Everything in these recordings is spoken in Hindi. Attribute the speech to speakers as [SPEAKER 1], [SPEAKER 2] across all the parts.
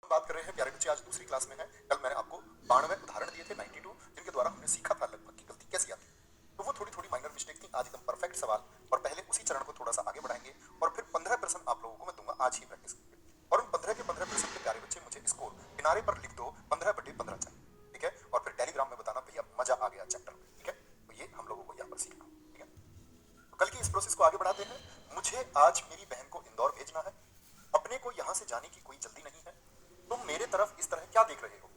[SPEAKER 1] बात कर रहे हैं प्यारे बच्चे, आज दूसरी क्लास में है। कल मैंने आपको 92 उदाहरण दिए थे 92, जिनके द्वारा हमने सीखा था लगभग की गलती कैसी आती है। तो वो थोड़ी थोड़ी माइनर मिस्टेक थी। आज एकदम परफेक्ट सवाल, और पहले उसी चरण को थोड़ा सा आगे बढ़ाएंगे और फिर 15 प्रश्न आप लोगों को मैं दूंगा आज ही प्रैक्टिस करके। और उन 15 के 15 प्रश्न के प्यारे बच्चे मुझे स्कोर किनारे पर लिख दो, 15/15 चाहिए, ठीक है। और फिर टेलीग्राम में बताना भैया मजा आ गया चैप्टर में, ठीक है। तो ये हम लोगों को यहाँ पर सीखना, ठीक है। तो कल की इस प्रोसेस को आगे बढ़ाते हैं। मुझे आज मेरी बहन को इंदौर भेजना है, अपने को यहां से जाने की कोई जल्दी नहीं है, तुम मेरे तरफ इस तरह क्या देख रहे हो,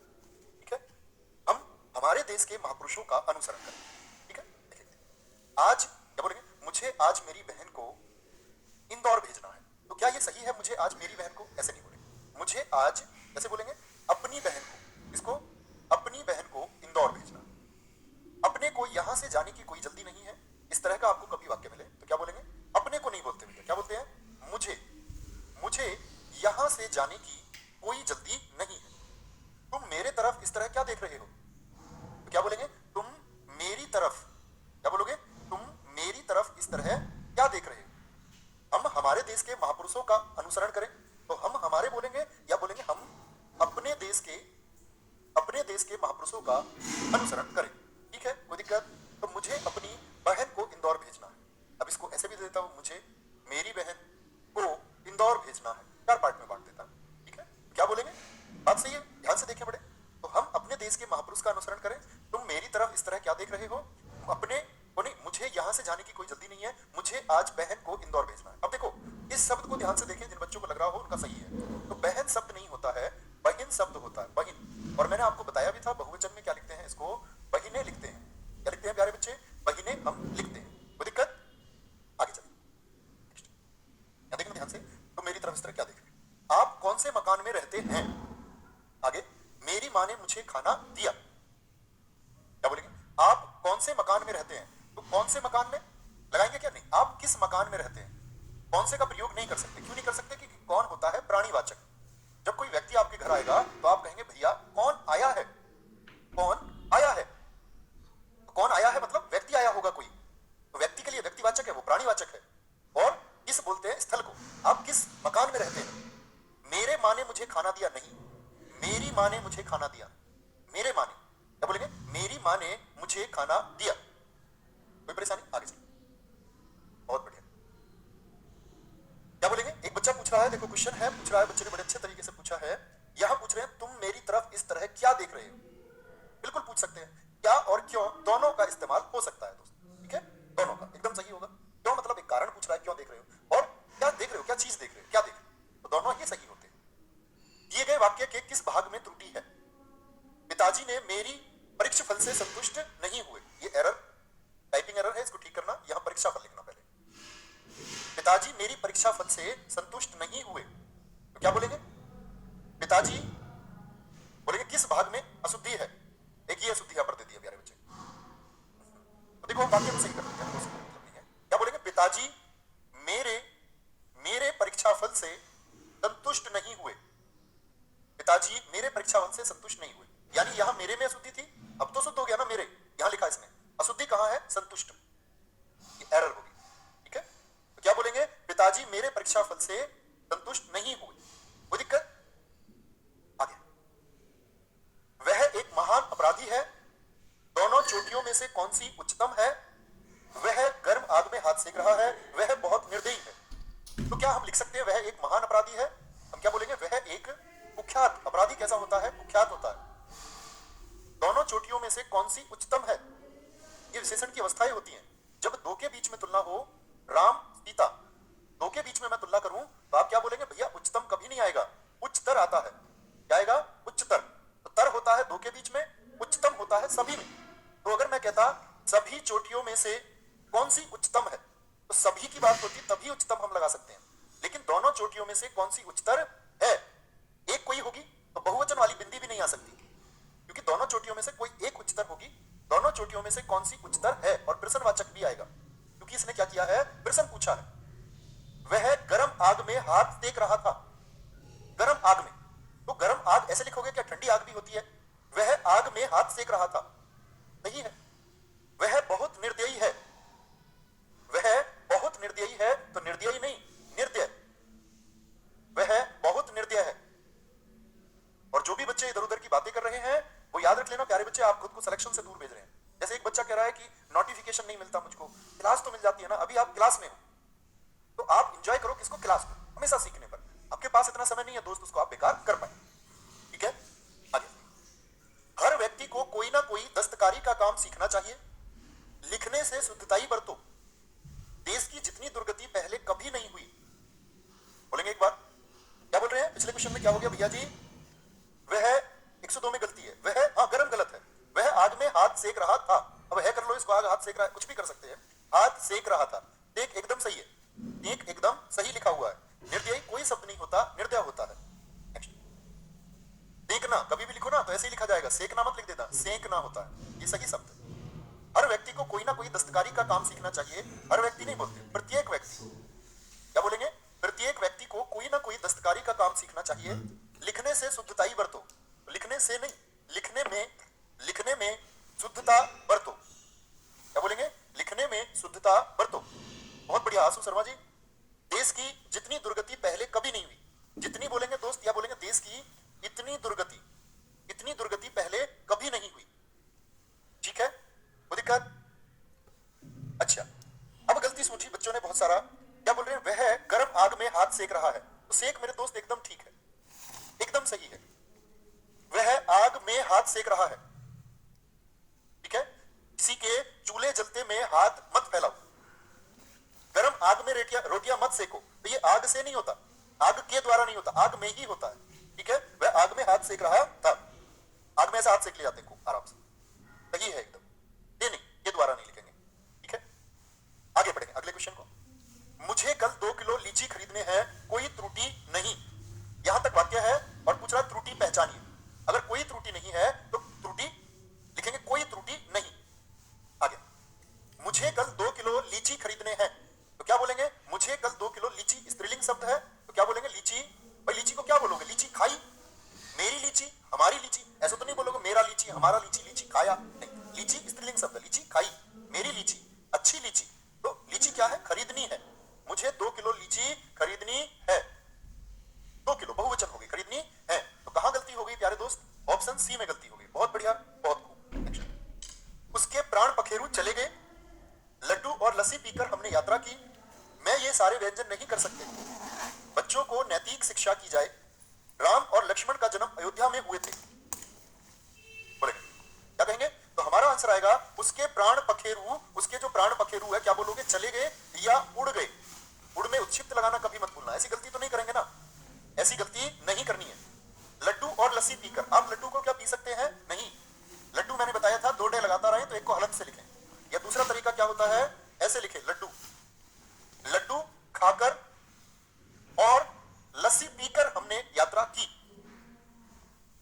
[SPEAKER 1] ठीक है। हम हमारे देश के महापुरुषों का अनुसरण करें, ठीक है। देखिए आज क्या बोलेंगे, मुझे आज मेरी बहन को इंदौर भेजना है। तो क्या ये सही है, मुझे आज मेरी बहन को? ऐसे नहीं बोलेंगे, मुझे आज कैसे बोलेंगे, अपनी बहन को, इसको अपनी बहन को इंदौर भेजना, अपने को यहां से जाने की कोई जल्दी नहीं है। इस तरह का आपको कभी वाक्य मिले तो क्या बोलेंगे, अपने को नहीं बोलते भैया, क्या बोलते हैं, मुझे मुझे यहां से जाने की कोई जल्दी नहीं है, तुम मेरे तरफ इस तरह क्या देख रहे हो। तो क्या बोलेंगे, तुम मेरी तरफ, क्या बोलोगे, तुम मेरी तरफ इस तरह क्या देख रहे हो। हम हमारे देश के महापुरुषों का अनुसरण करें, तो हम हमारे बोलेंगे या बोलेंगे हम अपने देश के महापुरुषों का अनुसरण करें, ठीक है, कोई दिक्कत। तो मुझे अपनी बहन को इंदौर भेजना है। अब इसको ऐसे भी दे देता हूं, मुझे मेरी बहन को इंदौर भेजना है, 4 पार्ट में बांट देता हूं, ठीक है। क्या बोलेंगे, बात सही है, ध्यान से देखें बड़े। तो हम अपने देश के महापुरुष का अनुसरण करें, तुम मेरी तरफ इस तरह क्या देख रहे हो, अपने को नहीं, मुझे यहां से जाने की कोई जल्दी नहीं है, मुझे आज बहन को इंदौर भेजना है। अब देखो इस शब्द को ध्यान से देखें, जिन बच्चों को लग रहा हो उनका सही है। तो बहन शब्द नहीं होता है, बहिन शब्द होता है, बहिन। और मैंने आपको बताया भी था बहुवचन में क्या लिखते हैं, इसको बहिने लिखते हैं। क्या लिखते हैं प्यारे बच्चे, बहिने हम लिखते हैं, कोई दिक्कत। आगे चलिए, देखना ध्यान से। तो मेरी तरफ इस तरह क्या देख रहे हैं, आप कौन से मकान में रहते हैं। आगे, मेरी माँ ने मुझे खाना दिया। क्या बोलेंगे, आप कौन से मकान में रहते हैं। तो कौन से मकान में लगाएंगे, क्या नहीं, आप किस मकान में रहते हैं। कौन से का प्रयोग नहीं कर सकते, क्यों नहीं कर सकते, क्योंकि कौन होता है प्राणीवाचक। जब कोई व्यक्ति आपके घर आएगा तो आप कहेंगे भैया कौन आया है, कौन आया है। तो कौन आया है मतलब व्यक्ति आया होगा कोई, तो व्यक्ति के लिए व्यक्तिवाचक है, वो प्राणीवाचक है। और किस बोलते हैं, स्थल को। आप किस मकान में रहते हैं। मेरे माँ ने मुझे खाना दिया, नहीं, मेरी माँ ने मुझे खाना दिया, मेरे माँ ने, क्या बोलेंगे, मेरी माँ ने मुझे खाना दिया। कोई परेशानी, आगे चलिए, बहुत बढ़िया। क्या बोलेंगे, एक बच्चा पूछ रहा है, देखो क्वेश्चन है, पूछ रहा है बच्चे ने, बड़े अच्छे तरीके से पूछा है। यहां पूछ रहे हैं तुम मेरी तरफ इस तरह क्या देख रहे हो। बिल्कुल पूछ सकते हैं, क्या और क्यों दोनों का इस्तेमाल हो सकता है दोस्तों, ठीक है, दोनों का एकदम सही होगा। क्यों मतलब एक कारण पूछ रहा है, क्यों देख रहे हो, और क्या देख रहे हो, क्या चीज देख रहे हो, क्या देख रहे हो, तो दोनों ही सही होते हैं। दिए गए वाक्य के किस भाग में त्रुटि है। पिताजी ने मेरी परीक्षा फल से संतुष्ट नहीं हुए, ये एरर, टाइपिंग एरर है, इसको ठीक करना, यहां परीक्षा फल लिखना पहले। पिताजी मेरी परीक्षा फल से संतुष्ट नहीं हुए, तो क्या बोलेंगे, पिताजी बोलेंगे किस भाग में अशुद्धि है। एक ये अशुद्धि यहां पर दे दिया प्यारे बच्चे। तो देखो वाक्य को सही कर दिया, मतलब नहीं है। क्या बोलेंगे, पिताजी मेरे मेरे परीक्षा फल से संतुष्ट नहीं हुए, पिताजी मेरे परीक्षा फल से संतुष्ट नहीं हुए, यानी यहां मेरे में अशुद्धि थी, अब तो शुद्ध हो गया ना मेरे, यहां लिखा इसने अशुद्धि कहां है, संतुष्ट, ये एरर होगी, ठीक है। तो क्या बोलेंगे, पिताजी मेरे परीक्षा फल से संतुष्ट नहीं हुए, कोई दिक्कत। आगे, वह एक महान अपराधी है, दोनों चोटियों में से कौन सी उच्चतम है। वह गर्म आग में हाथ सेक रहा है, वह बहुत निर्दयी है। तो क्या हम लिख सकते हैं वह एक महान अपराधी है, हम क्या बोलेंगे, वह एक कुख्यात अपराधी। कैसा होता है, कुख्यात होता है। दोनों चोटियों में से कौन सी उच्चतम है, ये विशेषण की अवस्थाएं होती हैं। जब दो के बीच में तुलना हो, राम सीता, दो के बीच में मैं तुलना करूं तो आप क्या बोलेंगे, भैया उच्चतम कभी नहीं आएगा, उच्चतर आता है। क्या आएगा, उच्चतर। तो तर होता है दो के बीच में, उच्चतम होता है सभी में। तो अगर मैं कहता सभी चोटियों में से कौन सी उच्चतम है, तो सभी की बात होती तभी उच्चतम हम लगा सकते हैं। लेकिन दोनों चोटियों में से कौन सी उच्चतर है, एक कोई होगी तो बहुवचन वाली बिंदी भी नहीं आ सकती, क्योंकि दोनों चोटियों में से कोई एक उच्चतर होगी। दोनों चोटियों में से कौन सी उच्चतर है, और प्रश्नवाचक भी आएगा, क्योंकि इसने क्या किया है, प्रश्न पूछा है। वह गर्म आग में हाथ सेक रहा था, गर्म आग में, तो गर्म आग ऐसे लिखोगे क्या, ठंडी आग भी होती है। वह आग में हाथ सेक रहा था, सही है। वह बहुत निर्दयी है, वह बहुत निर्दयी है, तो निर्दयी नहीं, निर्दय, वह बहुत निर्दय है। इधर उधर की बातें कर रहे हैं, वो याद रख लेना प्यारे बच्चे, आप खुद को सिलेक्शन से दूर भेज रहे हैं। जैसे एक बच्चा कह रहा है कि नोटिफिकेशन नहीं मिलता मुझको, क्लास तो मिल जाती है ना, अभी आप क्लास में हो तो आप इंजॉय करो किसको, क्लास को, हमेशा सीखने पर। आपके पास इतना समय नहीं है दोस्त उसको आप बेकार कर पाए, ठीक है। आगे, हर व्यक्ति को कोई ना कोई दस्तकारी का काम सीखना चाहिए, लिखने से शुद्धताई बरतो, देश की जितनी दुर्गति पहले कभी नहीं हुई। बोलेंगे एक बार, क्या बोल रहे हैं, पिछले क्वेश्चन में क्या हो गया भैया जी, वह 102 में गलती है, वह हाँ गरम गलत है, वह आग में हाथ सेक रहा था, अब है कर लो इसको, आग हाथ सेक रहा है, कुछ भी कर सकते हैं, हाथ सेक रहा था, देख एकदम सही है, देख एकदम सही लिखा हुआ है, निर्दयी कोई शब्द नहीं होता, निर्दय होता है। नेक्स्ट, देखना कभी भी लिखो ना तो ऐसे ही लिखा जाएगा, सेकना मत लिख देना, सेकना होता है, ये सही शब्द है। हर व्यक्ति को कोई ना कोई दस्तकारी का काम सीखना चाहिए, हर व्यक्ति नहीं बोलते, प्रत्येक व्यक्ति, क्या बोलेंगे, प्रत्येक व्यक्ति को कोई ना कोई दस्तकारी का काम सीखना चाहिए, लिखने से शुद्धताई बरतो, लिखने से नहीं, लिखने में शुद्धता बरतो, क्या बोलेंगे, लिखने में शुद्धता बरतो। बहुत बढ़िया आशु शर्मा जी, देश की जितनी दुर्गति पहले कभी नहीं हुई, जितनी बोलेंगे दोस्त, या बोलेंगे देश की इतनी दुर्गति पहले कभी नहीं हुई, ठीक है, वो दिक्कत। अच्छा, अब गलती सोची बच्चों ने बहुत सारा, क्या बोल रहे हैं, वह गर्म आग में हाथ सेक रहा है, तो सेक मेरे दोस्त एकदम ठीक है, एकदम सही है, वह आग में हाथ सेक रहा है, ठीक है, किसी के चूल्हे जलते में हाथ मत फैलाओ, गर्म आग में रोटियां मत सेको, तो ये आग से नहीं होता, आग के द्वारा नहीं होता, आग में ही होता है, ठीक है, वह आग में हाथ सेक रहा था, आग में ऐसे हाथ सेक ले जाते हैं खूब आराम से, सही है एकदम, ये नहीं, ये द्वारा नहीं लिखेंगे, ठीक है। आगे बढ़ेंगे अगले क्वेश्चन को, मुझे कल 2 किलो लीची खरीदने हैं, कोई त्रुटि नहीं, यहां तक वाक्य है और पूछ रहा त्रुटि पहचानिए, अगर कोई त्रुटि नहीं है तो त्रुटि लिखेंगे, कोई त्रुटि नहीं। आगे, मुझे कल 2 किलो लीची खरीदने हैं, तो क्या बोलेंगे, मुझे कल 2 किलो लीची, स्त्रीलिंग शब्द है तो क्या बोलेंगे, लीची, भाई लीची को क्या बोलोगे, लीची खाई, मेरी लीची, हमारी लीची, ऐसा तो नहीं बोलोगे मेरा लीची, हमारा लीची, लीची खाया, नहीं, लीची स्त्रीलिंग शब्द, लीची खाई, मेरी लीची, अच्छी लीची, तो लीची क्या है, खरीदनी है, मुझे 2 किलो लीची खरीदनी है, 2 किलो बहुवचन हो गई, खरीदनी है, तो कहां गलती हो गई प्यारे दोस्त, ऑप्शन सी में गलती हो गई, बहुत बढ़िया, बहुत खूब। उसके प्राण पखेरु चले गए, लड्डू और लस्सी पीकर हमने यात्रा की, मैं ये सारे व्यंजन नहीं कर सकते, बच्चों को नैतिक शिक्षा की जाए, राम और लक्ष्मण का जन्म अयोध्या में हुए थे, बोलेंगे क्या कहेंगे, तो हमारा आंसर आएगा उसके प्राण पखेरु, उसके जो प्राण पखेरु है क्या बोलोगे, चले गए या उड़ गए, उड़ में उच्छिप्त लगाना कभी मत भूलना, ऐसी गलती तो नहीं करेंगे ना, ऐसी गलती नहीं करनी है। लड्डू और लस्सी पीकर, आप लड्डू को क्या पी सकते हैं, नहीं, लड्डू मैंने बताया था 2 डे लगातार आए तो एक को हलक से लिखें, या दूसरा तरीका क्या होता है, ऐसे लिखे, लड्डू खाकर और लस्सी पीकर हमने यात्रा की,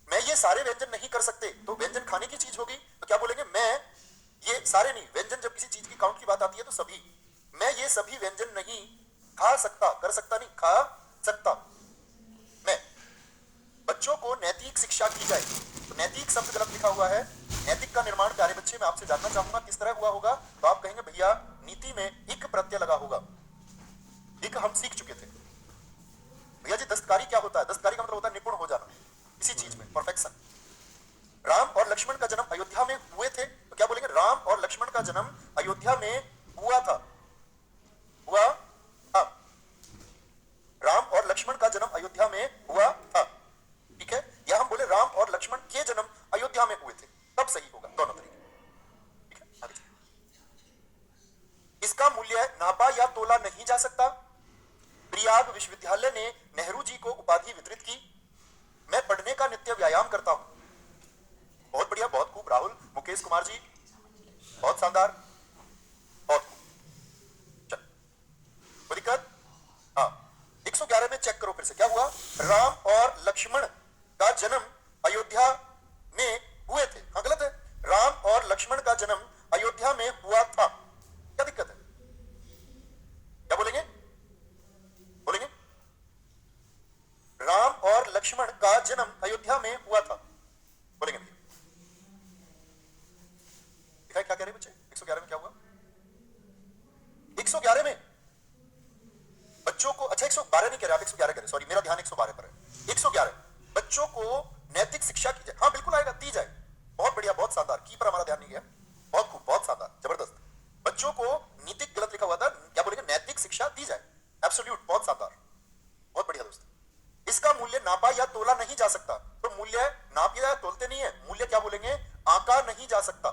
[SPEAKER 1] मैं ये सारे व्यंजन नहीं कर सकते, तो व्यंजन खाने की चीज होगी, तो क्या बोलेंगे, मैं ये सारे नहीं, व्यंजन जब किसी चीज की काउंट की बात आती है तो सभी, मैं ये सभी व्यंजन नहीं खा सकता, कर सकता नहीं, खा सकता, मैं, बच्चों को नैतिक शिक्षा की जाए, तो नैतिक शब्द गलत लिखा हुआ है, नैतिक का निर्माण प्यारे बच्चे मैं आपसे जानना चाहूंगा किस तरह हुआ होगा, तो आप कहेंगे भैया नीति में इक प्रत्यय लगा होगा, इक हम सीख चुके थे, भैया जी दस्तकारी क्या होता है, दस्तकारी का मतलब होता है निपुण हो जाना किसी चीज में, परफेक्शन। राम और लक्ष्मण का जन्म अयोध्या में हुए थे, तो क्या बोलेंगे, राम और लक्ष्मण का जन्म अयोध्या में हुआ था, हुआ था, राम और लक्ष्मण का जन्म अयोध्या में हुआ था, ठीक है, या हम बोले राम और लक्ष्मण के जन्म अयोध्या में हुए थे, तब सही होगा, दोनों तरीके, ठीक है। आगे, इसका मूल्य नापा या तोला नहीं जा सकता, प्रयाग विश्वविद्यालय ने नेहरू जी को उपाधि वितरित की, मैं पढ़ने का नित्य व्यायाम करता हूं, बहुत बढ़िया, बहुत खूब, राहुल मुकेश कुमार जी, बहुत शानदार, बहुत खूब, चल कोई दिक्कत, हाँ 111 में चेक करो फिर से, क्या हुआ, राम और लक्ष्मण का जन्म अयोध्या में हुए थे, हाँ गलत है, राम और लक्ष्मण का जन्म अयोध्या में हुआ था, क्या दिक्कत है, क्या बोलेंगे, राम और लक्ष्मण का जन्म अयोध्या में हुआ था, बोलेंगे भैया, दिखाए क्या कह रहे बच्चे, 111 में क्या हुआ, 111 में बच्चों को, अच्छा 112 नहीं कह रहे आप, 111 कह रहे, सॉरी मेरा ध्यान 112 पर है, 111 बच्चों को नैतिक शिक्षा की जाए। हाँ बिल्कुल आएगा, दी जाए। बहुत बढ़िया, बहुत शानदार, की पर हमारा ध्यान नहीं गया, बहुत खूब, बहुत शानदार, जबरदस्त। बच्चों को नीतिक गलत लिखा हुआ था, क्या बोलेंगे, नैतिक शिक्षा दी जाए। एब्सोल्यूट, बहुत शानदार, बहुत बढ़िया दोस्त। इसका मूल्य नापा या तोला नहीं जा सकता। तो मूल्य नापिया या तोलते नहीं है, मूल्य क्या बोलेंगे, आंका नहीं जा सकता।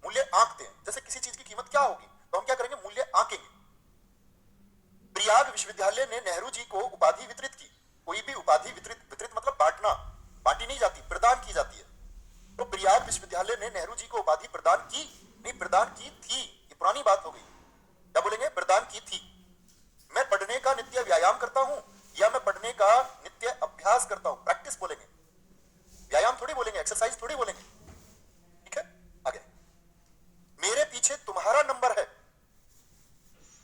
[SPEAKER 1] मूल्य आंकते हैं, जैसे किसी चीज की कीमत क्या होगी तो हम क्या करेंगे, मूल्य आंकेंगे। प्रयाग विश्वविद्यालय ने नेहरू जी को उपाधि वितरित की। कोई भी उपाधि वितरित, वितरित मतलब बांटना, बांटी नहीं जाती, प्रदान की जाती है। तो प्रयाग विश्वविद्यालय ने नेहरू जी को उपाधि प्रदान की, नहीं प्रदान की थी, ये पुरानी बात हो गई। क्या बोलेंगे, प्रदान की थी। मैं पढ़ने का नित्य व्यायाम करता हूं या मैं पढ़ने का नित्य अभ्यास करता हूं, प्रैक्टिस बोलेंगे, व्यायाम थोड़ी बोलेंगे, एक्सरसाइज थोड़ी बोलेंगे। ठीक है, आगे। मेरे पीछे तुम्हारा नंबर है,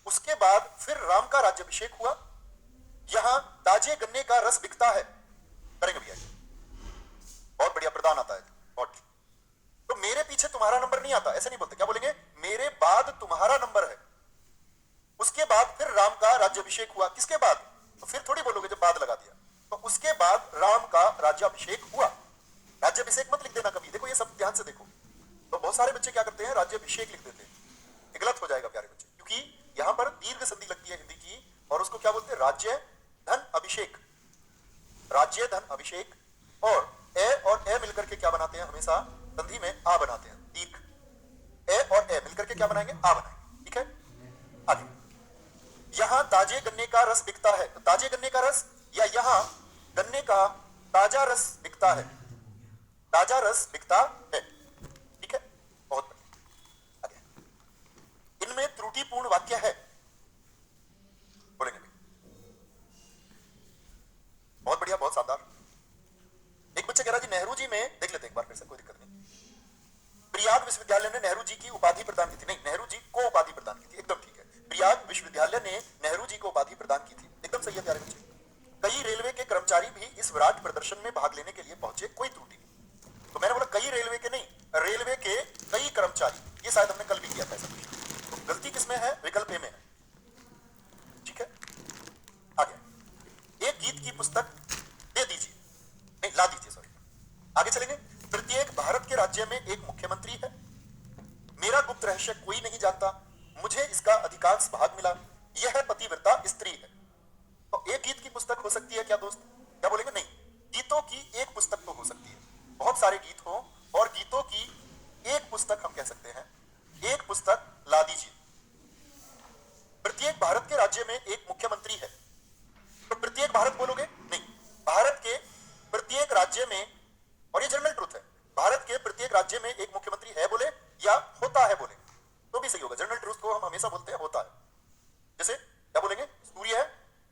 [SPEAKER 1] उसके बाद फिर राम का राज्याभिषेक हुआ। यहां ताजे गन्ने का रस बिकता है, करेंगे भैया, बहुत बढ़िया, प्रदान आता है, बहुत। तो मेरे पीछे तुम्हारा नंबर नहीं आता, ऐसे नहीं बोलते, क्या बोलेंगे, मेरे बाद तुम्हारा नंबर है, उसके बाद फिर राम का राज्याभिषेक हुआ। किसके बाद, तो फिर थोड़ी बोलोगे जब बाद लगा दिया, तो उसके बाद राम का राज्याभिषेक हुआ। राज्याभिषेक मत लिख देना कभी, देखो ये सब ध्यान से देखो। तो बहुत सारे बच्चे क्या करते हैं, राज्याभिषेक लिख देते हैं, ये गलत हो जाएगा प्यारे बच्चे, क्योंकि यहां पर दीर्घ संधि लगती है हिंदी की, और उसको क्या बोलते हैं, राज्य धन अभिषेक, राज्य धन अभिषेक। और ए और ए मिलकर के क्या बनाते हैं, हमेशा संधि में आ बनाते हैं, दीर्घ। ए और ए मिलकर के क्या बनाएंगे, आ बनाएंगे। ठीक है, आगे। यहां ताजे गन्ने का रस बिकता है, तो ताजे गन्ने का रस, या यहां गन्ने का ताजा रस बिकता है, ताजा रस बिकता है। ठीक है, बहुत बढ़िया, आगे। इनमें त्रुटिपूर्ण वाक्य है, बोलेंगे, बहुत बढ़िया, बहुत शानदार। एक बच्चा कह रहा जी नेहरू जी में, देख लेते एक बार फिर से, कोई दिक्कत नहीं। प्रयाग विश्वविद्यालय ने नेहरू जी की उपाधि प्रदान की थी, नहीं नेहरू जी को उपाधि प्रदान की थी, एकदम ठीक है। प्रयाग विश्वविद्यालय ने नेहरू जी को उपाधि प्रदान की थी, एकदम सही है प्यारे बच्चे। कई रेलवे के कर्मचारी भी इस विराट प्रदर्शन में भाग लेने के लिए पहुंचे, कोई त्रुटि नहीं। तो मैंने बोला कई रेलवे के नहीं, रेलवे के कई कर्मचारी, ये शायद हमने कल भी किया था ऐसा कुछ। तो गलती किसमें है, विकल्प ए में है। ठीक है, आगे। एक गीत की पुस्तक दे दीजिए, नहीं ला दीजिए, सॉरी, आगे चलेंगे। प्रत्येक भारत के राज्य में एक मुख्यमंत्री है, मेरा गुप्त रहस्य कोई नहीं जानता, मुझे इसका अधिकांश भाग मिला, यह पतिव्रता स्त्री है। तो एक गीत की पुस्तक हो सकती है क्या दोस्त, क्या बोलेंगे, नहीं, गीतों की एक पुस्तक तो हो सकती है, बहुत सारे गीत हो, और गीतों की एक पुस्तक हम कह सकते हैं, एक पुस्तक ला दीजिए। प्रत्येक भारत के राज्य में एक मुख्यमंत्री है, तो प्रत्येक भारत बोलोगे, नहीं, भारत के प्रत्येक राज्य में, और ये जनरल ट्रूथ है, भारत के प्रत्येक राज्य में एक मुख्यमंत्री है बोले या होता है बोले तो भी सही होगा। जनरल ट्रूथ को हम हमेशा बोलते हैं होता है। जैसे क्या बोलेंगे, सूर्य है,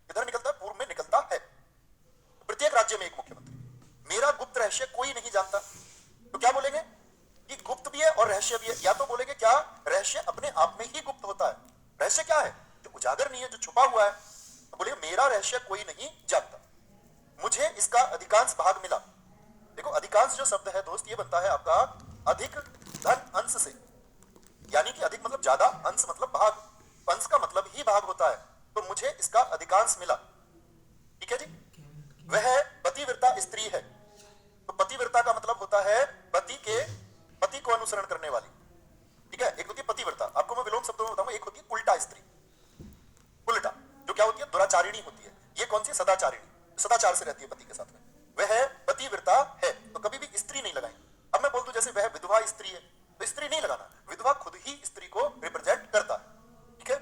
[SPEAKER 1] किधर निकलता है, पूर्व में निकलता है। प्रत्येक राज्य में एक मुख्यमंत्री, मेरा गुप्त रहस्य कोई नहीं जानता, तो क्या बोलेंगे कि गुप्त भी है और रहस्य भी है। या तो बोलेंगे क्या, रहस्य अपने आप में ही गुप्त होता है, रहस्य क्या है, जो उजागर नहीं है, जो छुपा हुआ है। तो बोलेंगे मेरा रहस्य कोई नहीं जानता, मुझे इसका अधिकांश भाग मिला। देखो अधिकांश जो शब्द है दोस्त, ये बनता है आपका अधिक धन अंश से, यानी कि अधिक मतलब ज्यादा, अंश मतलब भाग, अंश का मतलब ही भाग होता है। तो मुझे इसका अधिकांश मिला। ठीक है जी। वह पतिव्रता स्त्री है, तो पतिव्रता का मतलब होता है पति को अनुसरण करने वाली। ठीक है, एक होती है पतिव्रता, आपको मैं विलोम शब्दों में बताऊंगा, एक होती है उल्टा स्त्री, उल्टा जो क्या होती है, दुराचारिणी होती है। ये कौन सी, सदाचारिणी, सदाचार से रहती है पति के साथ में, वह पतिव्रता है, तो कभी भी स्त्री नहीं लगाएंगे। अब मैं बोल दूं जैसे वह विधवा स्त्री है, तो स्त्री नहीं लगाना, विधवा खुद ही स्त्री को रिप्रेजेंट करता है। ठीक है,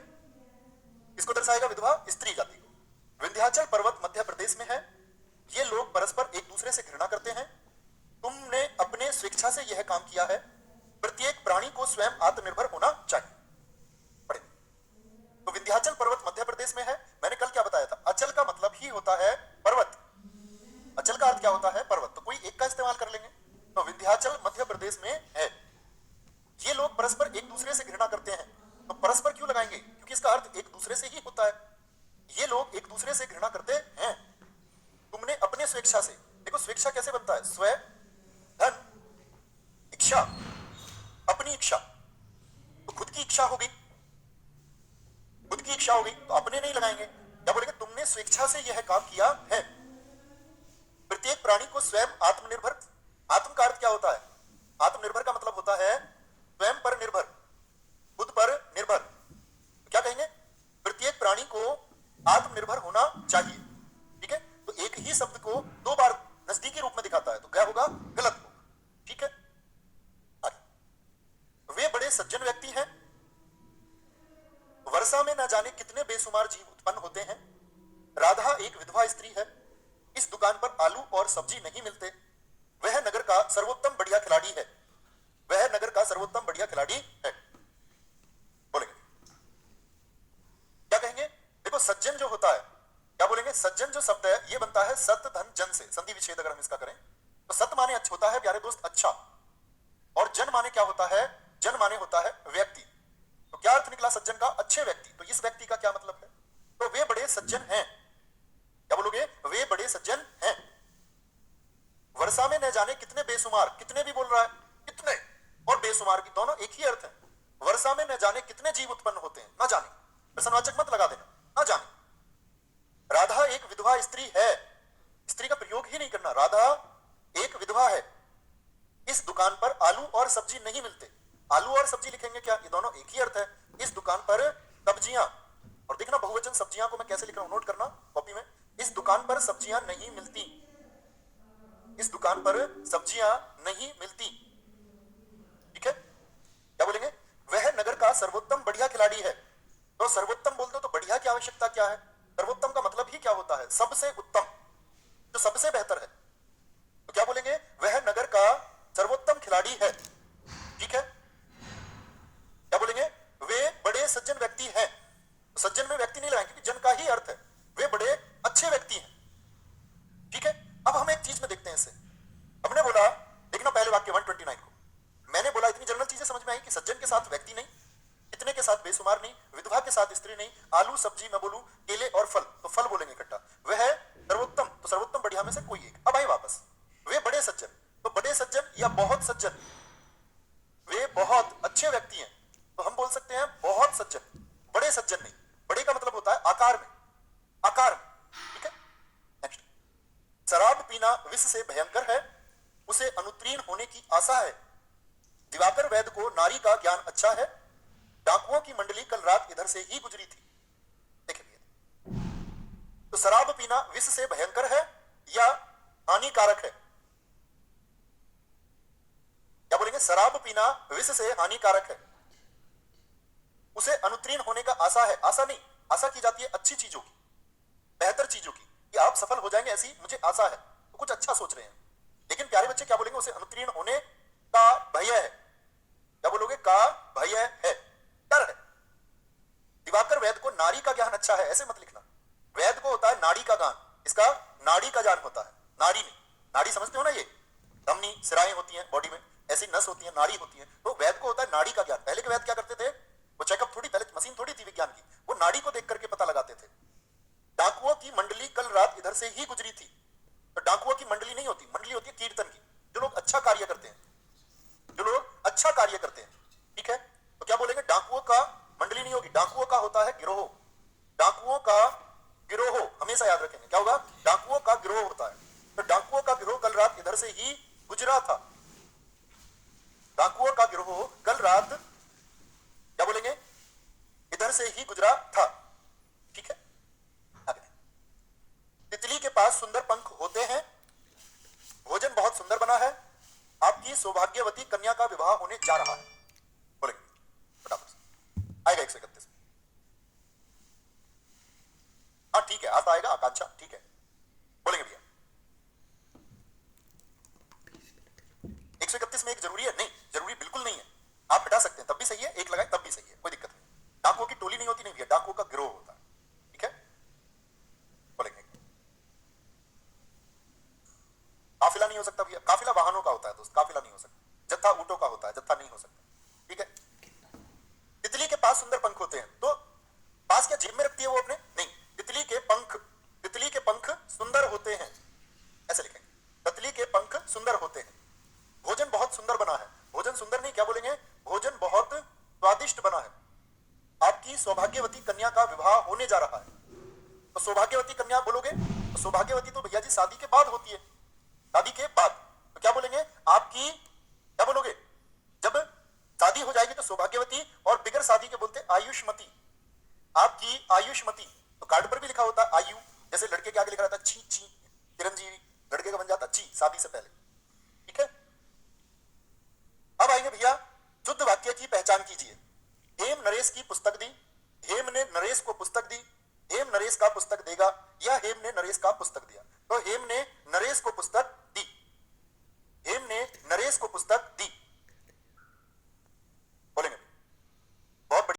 [SPEAKER 1] इसको दर्शाएगा विधवा स्त्री जाति को। विंध्याचल पर्वत मध्य प्रदेश में है, ये लोग परस्पर एक दूसरे से घृणा करते हैं, तुमने अपने स्वेच्छा से यह काम किया है, प्रत्येक प्राणी को स्वयं आत्मनिर्भर होना चाहिए। पढ़े। तो विंध्याचल पर्वत मध्य प्रदेश में है, मैंने कल क्या बताया था, अचल का मतलब ही होता है पर्वत, अचल का अर्थ क्या होता है, पर्वत, तो कोई एक का इस्तेमाल कर लेंगे। तो विंध्याचल मध्य प्रदेश में है, ये लोग परस्पर एक दूसरे से घृणा करते हैं, तो परस्पर क्यों लगाएंगे, क्योंकि इसका अर्थ एक दूसरे से ही होता है। ये लोग एक दूसरे से घृणा करते हैं, तुमने अपने स्वेच्छा से, देखो स्वेच्छा कैसे बनता है, स्व धन इच्छा, अपनी इच्छा, तो खुद की इच्छा हो गई, खुद की इच्छा हो गई, तो अपने नहीं लगाएंगे, क्या बोलेंगे, तुमने स्वेच्छा से यह काम किया है, प्रत्येक प्राणी को स्वयं आत्मनिर्भर, आत्म का अर्थ क्या होता है? आत्मनिर्भर का मतलब होता है स्वयं पर निर्भर, खुद पर निर्भर। तो क्या कहेंगे? प्रत्येक प्राणी को आत्मनिर्भर होना चाहिए। ठीक है, तो एक ही शब्द को दो बार नजदीकी रूप में दिखाता है, तो क्या होगा? गलत होगा। ठीक है, वे बड़े सज्जन व्यक्ति हैं। वर्षा में न जाने कितने बेशुमार जीव उत्पन्न होते हैं। राधा एक विधवा स्त्री है। इस दुकान पर आलू और सब्जी नहीं मिलते। वह नगर का सर्वोत्तम बढ़िया खिलाड़ी है। वह नगर का सर्वोत्तम बढ़िया खिलाड़ी है। बोलेंगे क्या कहेंगे? देखो, सज्जन जो होता है, क्या बोलेंगे? सज्जन जो शब्द है ये बनता है सत धन जन से, संधि विच्छेद अगर हम इसका करें तो सत माने अच्छा होता है प्यारे दोस्त, अच्छा, और जन माने क्या होता है? जन माने होता है व्यक्ति। तो क्या अर्थ निकला सज्जन का? अच्छे व्यक्ति। तो इस व्यक्ति का क्या मतलब है? तो वे बड़े सज्जन हैं। क्या बोलोगे? वे बड़े सज्जन हैं। वर्षा में न जाने कितने बेशुमार, कितने भी बोल रहा है, कितने और बेशुमार भी दोनों एक ही अर्थ है। वर्षा में न जाने कितने जीव उत्पन्न होते हैं, ना जाने, प्रश्नवाचक मत लगा देना, ना जाने। राधा एक विधवा स्त्री है, स्त्री का प्रयोग ही नहीं करना, राधा एक विधवा है। इस दुकान पर आलू और सब्जी नहीं मिलते। आलू और सब्जी लिखेंगे क्या? ये दोनों एक ही अर्थ है। इस दुकान पर सब्जियां, और देखना बहुवचन सब्जियां को मैं कैसे लिख रहा हूं, नोट करना कॉपी में। इस दुकान पर सब्जियां नहीं मिलती। इस दुकान पर सब्जियां नहीं मिलती। ठीक है, क्या बोलेंगे? वह नगर का सर्वोत्तम बढ़िया खिलाड़ी है। तो सर्वोत्तम बोल दो तो बढ़िया की आवश्यकता क्या है? सर्वोत्तम का मतलब ही क्या होता है? सबसे उत्तम, जो सबसे बेहतर है। तो क्या बोलेंगे? वह नगर का सर्वोत्तम खिलाड़ी है। ठीक है, क्या बोलेंगे? वे बड़े सज्जन व्यक्ति हैं। तो सज्जन में व्यक्ति नहीं लगाएंगे क्योंकि जन का ही अर्थ है। वे बड़े अच्छे व्यक्ति हैं। ठीक है, अब हम एक चीज में देखते हैं इसे। हमने बोला, देखना पहले वाक्य 129 को, मैंने बोला इतनी जनरल चीजें समझ में आई कि सज्जन के साथ व्यक्ति नहीं, इतने के साथ बेशुमार नहीं, विधवा के साथ स्त्री नहीं, आलू सब्जी मैं बोलूं केले और फल, तो फल बोलेंगे इकट्ठा। वह सर्वोत्तम, तो सर्वोत्तम बढ़िया में से कोई एक। अब आए वापस, वे बड़े सज्जन, तो बड़े सज्जन या बहुत सज्जन, वे बहुत अच्छे व्यक्ति हैं, तो हम बोल सकते हैं बहुत सज्जन, बड़े सज्जन नहीं। बड़े का मतलब होता है आकार में, आकार में। ठीक है, नेक्स्ट, शराब पीना विष से भयंकर है, उसे अनुत्तीर्ण होने की आशा है। दिवाकर वैद्य को नारी का ज्ञान अच्छा है। डाकुओं की मंडली कल रात इधर से ही गुजरी थी। देखिए, तो शराब पीना विष से भयंकर है या हानिकारक है? क्या बोलेंगे? शराब पीना विष से हानिकारक है, उसे अनुत्तीर्ण होने का आशा है। आशा नहीं, आशा की जाती है अच्छी चीजों की, बेहतर चीजों की, कि आप सफल हो जाएंगे ऐसी मुझे आशा है, तो कुछ अच्छा सोच रहे हैं। लेकिन प्यारे बच्चे क्या बोलेंगे? उसे अनुत्तीर्ण होने का भय है। क्या बोलोगे? का भय है, डर है। दिवाकर वैद्य को नारी का ज्ञान अच्छा है, ऐसे मत लिखना। वैद्य को होता है नाड़ी का ज्ञान, इसका नाड़ी का ज्ञान होता है, नाड़ी नहीं। नाड़ी समझते हो ना, ये धमनी सिराएं होती हैं बॉडी में, ऐसी नस होती है, नाड़ी होती है, तो वैद्य को होता है नाड़ी का ज्ञान। पहले के वैद्य क्या करते थे? वो चेकअप थोड़ी, पहले मशीन थोड़ी थी विज्ञान की, वो नाड़ी को देख करके पता लगाते थे। डाकुओं की मंडली कल रात इधर से ही गुजरी थी। तो डाकुओं की मंडली नहीं होती, मंडली होती है कीर्तन की, जो लोग अच्छा कार्य करते हैं, जो लोग अच्छा कार्य करते हैं। ठीक है, तो क्या बोलेंगे? डाकुओं का मंडली नहीं होगी, डाकुओं का होता है गिरोह। डाकुओं का गिरोह हमेशा याद रखेंगे, क्या होगा? डाकुओं का गिरोह होता है। तो डाकुओं का गिरोह कल रात इधर से ही गुजरा था। डाकुओं का गिरोह कल रात, क्या बोलेंगे? इधर से ही गुजरा था। ठीक है, आगे। तितली के पास सुंदर पंख होते हैं, भोजन बहुत सुंदर बना है, आपकी सौभाग्यवती कन्या का विवाह होने जा रहा है। बोलेंगे फटाफट से, आएगा 131। हाँ ठीक है, आता आएगा आकांक्षा, ठीक है, बोलेंगे भैया। 131 में एक जरूरी है? नहीं, जरूरी बिल्कुल नहीं है, आप हटा सकते हैं, तब भी सही है, एक लगाए तब भी सही है, कोई दिक्कत नहीं। डाकुओं की टोली नहीं होती, नहीं भैया, डाकुओं का गिरोह होता है। ठीक है, बोलेंगे काफिला नहीं हो सकता भैया, काफिला वाहनों का होता है दोस्त, काफिला नहीं हो सकता। जत्था ऊंटों का होता है, जत्था नहीं हो सकता। ठीक है, तितली के पास सुंदर पंख होते हैं, तो पास क्या जेब में रखती है वो अपने? नहीं, तितली के पंख, तितली के पंख सुंदर होते हैं, ऐसे लिखेंगे, तितली के पंख सुंदर होते हैं। भोजन बहुत सुंदर बना है, भोजन सुंदर नहीं, क्या बोलेंगे? भोजन बहुत स्वादिष्ट बना है, आपकी सौभाग्यवती कन्या का विवाह होने जा रहा है। तो सौभाग्यवती कन्या बोलोगे, तो सौभाग्यवती तो भैया जी शादी के बाद होती है, शादी के बाद तो क्या बोलेंगे? आपकी क्या बोलोगे? जब शादी हो जाएगी तो सौभाग्यवती, और बिगर शादी के बोलते आयुष्मती, आपकी आयुष्मती। तो कार्ड पर भी लिखा होता आयु, जैसे लड़के के आगे लिखा रहता छी छी, चिरंजीवी, लड़के का बन जाता छी शादी से पहले। ठीक है, अब आएंगे भैया, शुद्ध वाक्य की पहचान कीजिए। हेम नरेश की पुस्तक दी, हेम ने नरेश को पुस्तक दी, हेम नरेश का पुस्तक देगा, या हेम ने नरेश का पुस्तक दिया। तो हेम ने नरेश को पुस्तक